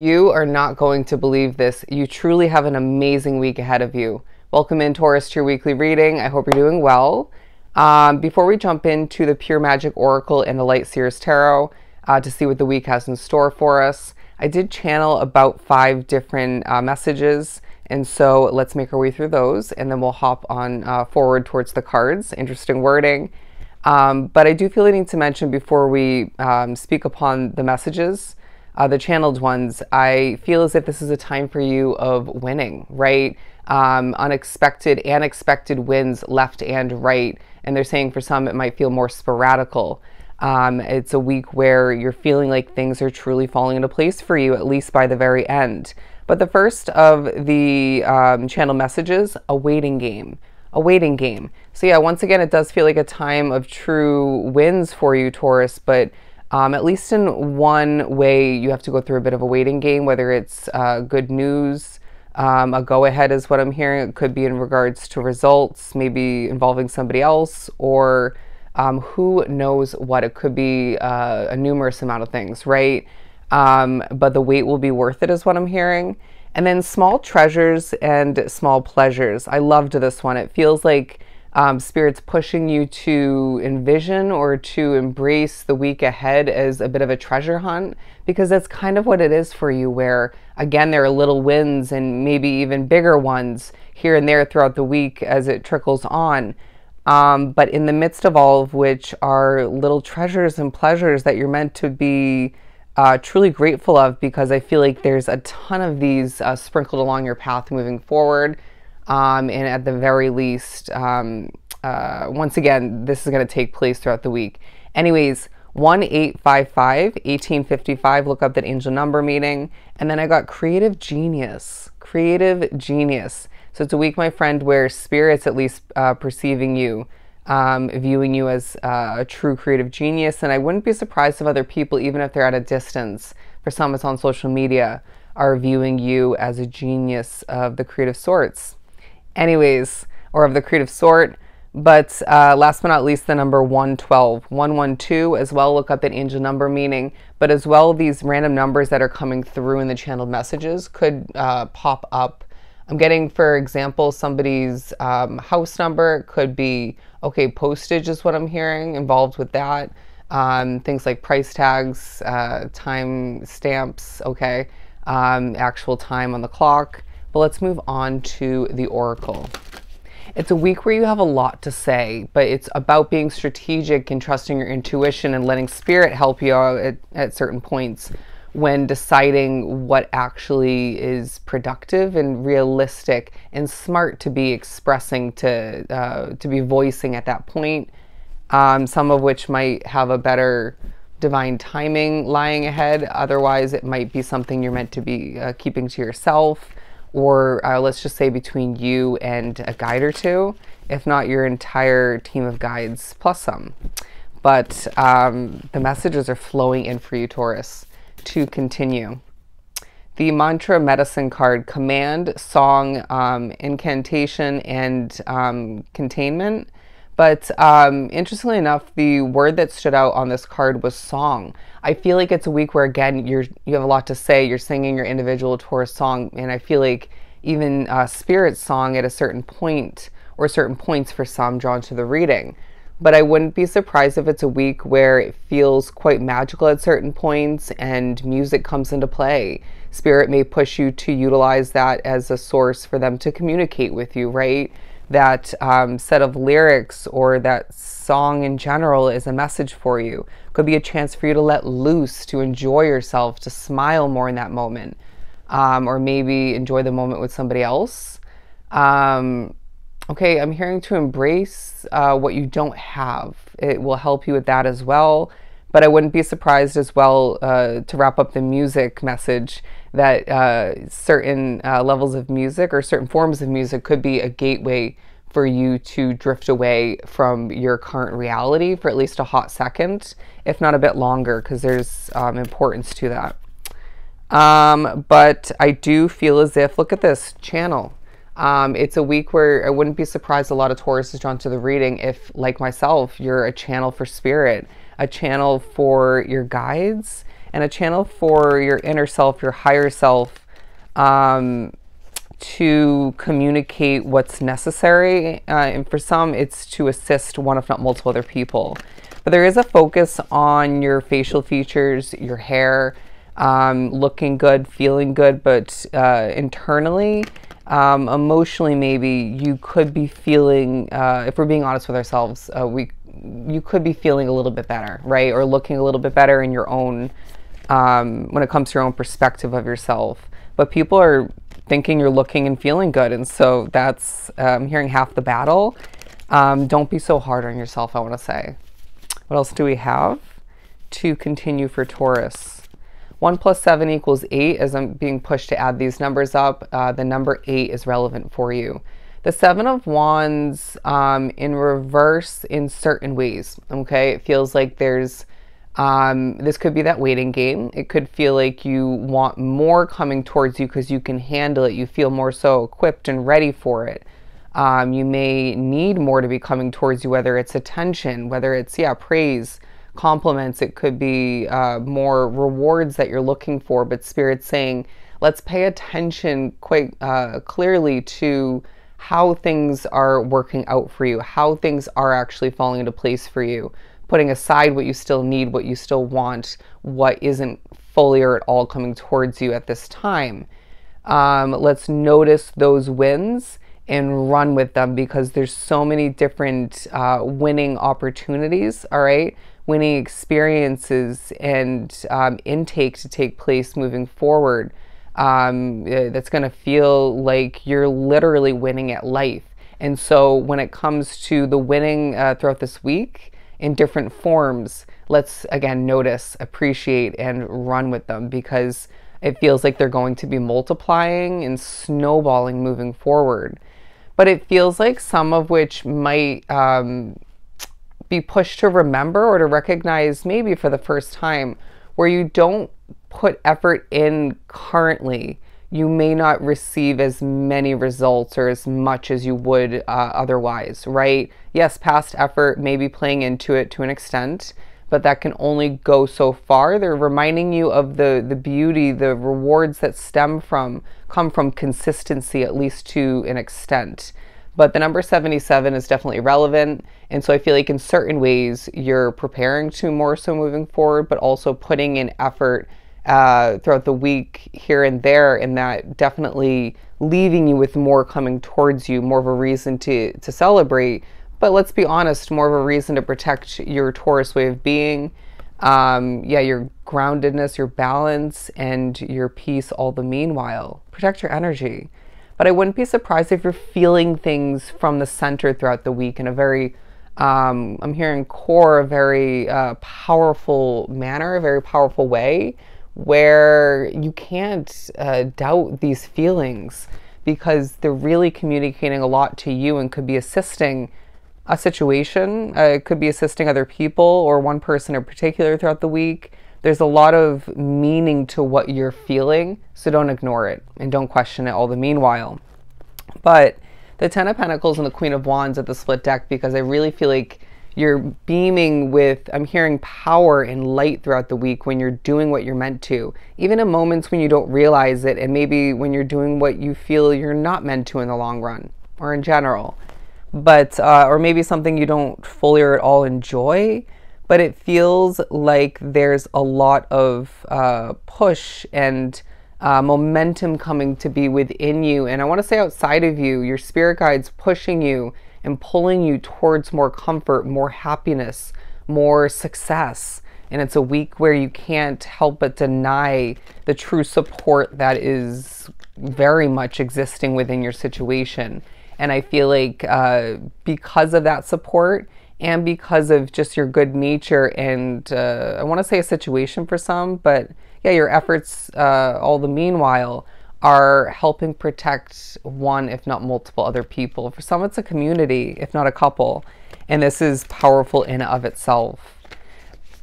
You are not going to believe this. You truly have an amazing week ahead of you. Welcome in, Taurus, to your weekly reading. I hope you're doing well. Before we jump into the Pure Magic Oracle and the Light Seers Tarot to see what the week has in store for us, I did channel about 5 different messages, and so let's make our way through those, and then we'll hop on forward towards the cards. Interesting wording. But I do feel I need to mention before we speak upon the messages, the channeled ones, I feel as if this is a time for you of winning, right? Unexpected and expected wins left and right. And they're saying for some it might feel more sporadical. It's a week where you're feeling like things are truly falling into place for you, at least by the very end. But the first of the channel messages, a waiting game. A waiting game. So yeah, once again, it does feel like a time of true wins for you, Taurus, but at least in one way, you have to go through a bit of a waiting game, whether it's good news, a go-ahead is what I'm hearing. It could be in regards to results, maybe involving somebody else, or who knows what. It could be a numerous amount of things, right? But the wait will be worth it is what I'm hearing. And then small treasures and small pleasures. I loved this one. It feels like Spirit's pushing you to envision or to embrace the week ahead as a bit of a treasure hunt, because that's kind of what it is for you, where again there are little wins and maybe even bigger ones here and there throughout the week as it trickles on, but in the midst of all of which are little treasures and pleasures that you're meant to be truly grateful of, because I feel like there's a ton of these sprinkled along your path moving forward. And at the very least, once again, this is going to take place throughout the week. Anyways, 1855, 1855, look up that angel number meeting. And then I got creative genius, creative genius. So it's a week, my friend, where Spirit's at least perceiving you, viewing you as a true creative genius. And I wouldn't be surprised if other people, even if they're at a distance, for some it's on social media, are viewing you as a genius of the creative sorts. Anyways, or of the creative sort. But last but not least, the number 112, 112 as well. Look up that angel number meaning, but as well, these random numbers that are coming through in the channeled messages could pop up. I'm getting, for example, somebody's house number. Could be, okay, postage is what I'm hearing involved with that. Things like price tags, time stamps, okay, actual time on the clock. But let's move on to the oracle. It's a week where you have a lot to say, but it's about being strategic and trusting your intuition and letting Spirit help you out at certain points when deciding what actually is productive and realistic and smart to be expressing, to be voicing at that point. Some of which might have a better divine timing lying ahead. Otherwise, it might be something you're meant to be keeping to yourself, or let's just say between you and a guide or two, if not your entire team of guides plus some. But the messages are flowing in for you, Taurus, to continue. The mantra medicine card, command, song, incantation, and containment. But interestingly enough, the word that stood out on this card was song. I feel like it's a week where, again, you have a lot to say. You're singing your individual Taurus song, and I feel like even Spirit's song at a certain point, or certain points for some, drawn to the reading. But I wouldn't be surprised if it's a week where it feels quite magical at certain points and music comes into play. Spirit may push you to utilize that as a source for them to communicate with you, right? That set of lyrics or that song in general is a message for you. Could be a chance for you to let loose, to enjoy yourself, to smile more in that moment, or maybe enjoy the moment with somebody else. Okay, I'm hearing to embrace what you don't have. It will help you with that as well. But I wouldn't be surprised as well, to wrap up the music message, that certain levels of music or certain forms of music could be a gateway for you to drift away from your current reality for at least a hot second, if not a bit longer, because there's importance to that. But I do feel as if, look at this channel. It's a week where I wouldn't be surprised a lot of Taurus is drawn to the reading if, like myself, you're a channel for Spirit, a channel for your guides, and a channel for your inner self, your higher self, to communicate what's necessary. And for some, it's to assist one, if not multiple other people. But there is a focus on your facial features, your hair, looking good, feeling good, but internally, emotionally, maybe you could be feeling, if we're being honest with ourselves, you could be feeling a little bit better, right? Or looking a little bit better in your own, when it comes to your own perspective of yourself. But people are thinking you're looking and feeling good. And so that's, I'm hearing half the battle. Don't be so hard on yourself, I want to say. What else do we have to continue for Taurus? 1 + 7 = 8. As I'm being pushed to add these numbers up, the number 8 is relevant for you. The 7 of Wands in reverse in certain ways, okay? It feels like there's, this could be that waiting game. It could feel like you want more coming towards you because you can handle it. You feel more so equipped and ready for it. You may need more to be coming towards you, whether it's attention, whether it's, praise, compliments. It could be more rewards that you're looking for, but Spirit's saying, let's pay attention quite clearly to how things are working out for you, how things are actually falling into place for you, putting aside what you still need, what you still want, what isn't fully or at all coming towards you at this time. Let's notice those wins and run with them, because there's so many different winning opportunities, all right? Winning experiences and intake to take place moving forward. That's going to feel like you're literally winning at life. And so when it comes to the winning throughout this week in different forms, let's again notice, appreciate, and run with them, because it feels like they're going to be multiplying and snowballing moving forward. But it feels like some of which might be pushed to remember or to recognize, maybe for the first time, where you don't put effort in currently, you may not receive as many results or as much as you would otherwise, right? Yes, past effort may be playing into it to an extent, but that can only go so far. They're reminding you of the beauty, the rewards that come from consistency, at least to an extent. But the number 77 is definitely relevant. And so I feel like in certain ways you're preparing to more so moving forward, but also putting in effort throughout the week here and there, and that definitely leaving you with more coming towards you, more of a reason to celebrate. But let's be honest, more of a reason to protect your Taurus way of being. Your groundedness, your balance, and your peace all the meanwhile. Protect your energy. But I wouldn't be surprised if you're feeling things from the center throughout the week in a very, I'm hearing core, a very powerful manner, a very powerful way, where you can't doubt these feelings, because they're really communicating a lot to you and could be assisting a situation. It could be assisting other people or one person in particular throughout the week. There's a lot of meaning to what you're feeling, so don't ignore it and don't question it all the meanwhile. But the 10 of Pentacles and the Queen of Wands at the split deck, because I really feel like you're beaming with, I'm hearing power and light throughout the week when you're doing what you're meant to, even in moments when you don't realize it, and maybe when you're doing what you feel you're not meant to in the long run or in general. But or maybe something you don't fully or at all enjoy, but it feels like there's a lot of push and momentum coming to be within you, and I want to say outside of you, your spirit guides pushing you and pulling you towards more comfort, more happiness, more success. And it's a week where you can't help but deny the true support that is very much existing within your situation. And I feel like because of that support and because of just your good nature and I want to say a situation for some, but yeah, your efforts all the meanwhile are helping protect one, if not multiple other people. For some, it's a community, if not a couple. And this is powerful in and of itself.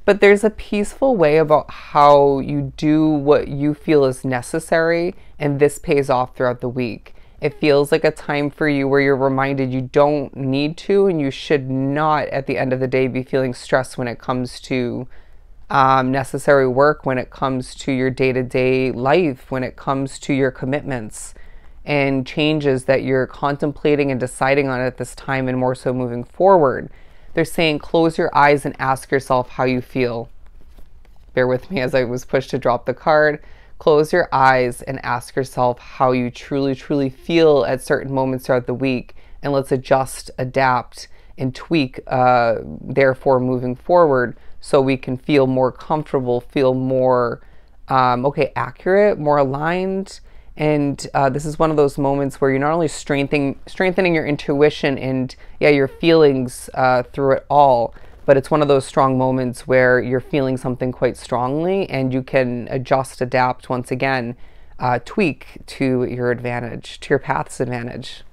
But there's a peaceful way about how you do what you feel is necessary, and this pays off throughout the week. It feels like a time for you where you're reminded you don't need to, and you should not, at the end of the day, be feeling stressed when it comes to necessary work when it comes to your day-to-day life, when it comes to your commitments and changes that you're contemplating and deciding on at this time, and more so moving forward. They're saying close your eyes and ask yourself how you feel. Bear with me as I was pushed to drop the card. Close your eyes and ask yourself how you truly feel at certain moments throughout the week, and let's adjust, adapt, and tweak, therefore moving forward, so we can feel more comfortable, feel more accurate, more aligned. And this is one of those moments where you're not only strengthening your intuition and your feelings through it all, but it's one of those strong moments where you're feeling something quite strongly and you can adjust, adapt, once again, tweak to your advantage, to your path's advantage.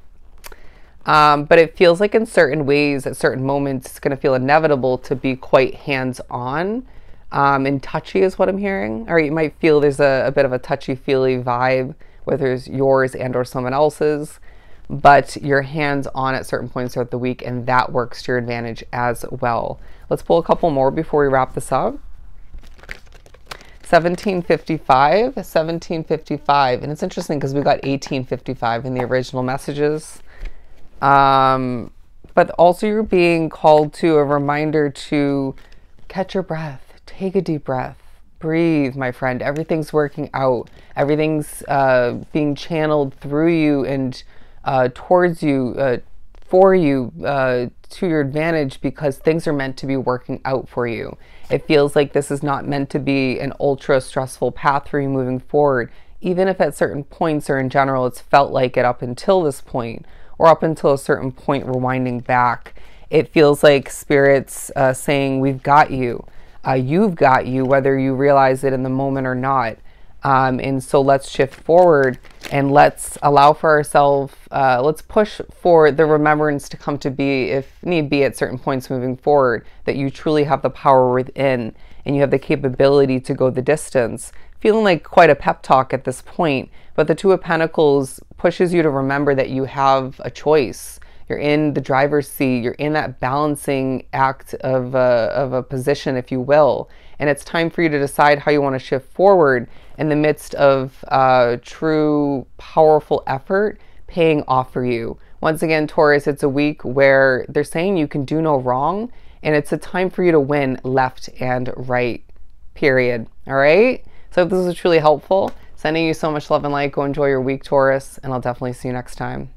But it feels like in certain ways, at certain moments, it's going to feel inevitable to be quite hands-on and touchy is what I'm hearing. Or you might feel there's a bit of a touchy-feely vibe, whether it's yours and or someone else's, but you're hands-on at certain points throughout the week, and that works to your advantage as well. Let's pull a couple more before we wrap this up. 1755, and it's interesting because we got 1855 in the original messages. But also you're being called to a reminder to catch your breath, take a deep breath, breathe, my friend. Everything's working out. Everything's being channeled through you and towards you, for you, to your advantage, because things are meant to be working out for you. It feels like this is not meant to be an ultra stressful path for you moving forward, even if at certain points or in general it's felt like it up until this point, or up until a certain point rewinding back. It feels like Spirit's saying, we've got you. You've got you, whether you realize it in the moment or not. And so let's shift forward and let's allow for ourselves, let's push for the remembrance to come to be, if need be, at certain points moving forward, that you truly have the power within and you have the capability to go the distance. Feeling like quite a pep talk at this point, but the Two of Pentacles pushes you to remember that you have a choice. You're in the driver's seat. You're in that balancing act of a position, if you will. And it's time for you to decide how you want to shift forward in the midst of true, powerful effort paying off for you. Once again, Taurus, it's a week where they're saying you can do no wrong, and it's a time for you to win left and right, period. All right? So if this was truly helpful, sending you so much love and light. Go enjoy your week, Taurus, and I'll definitely see you next time.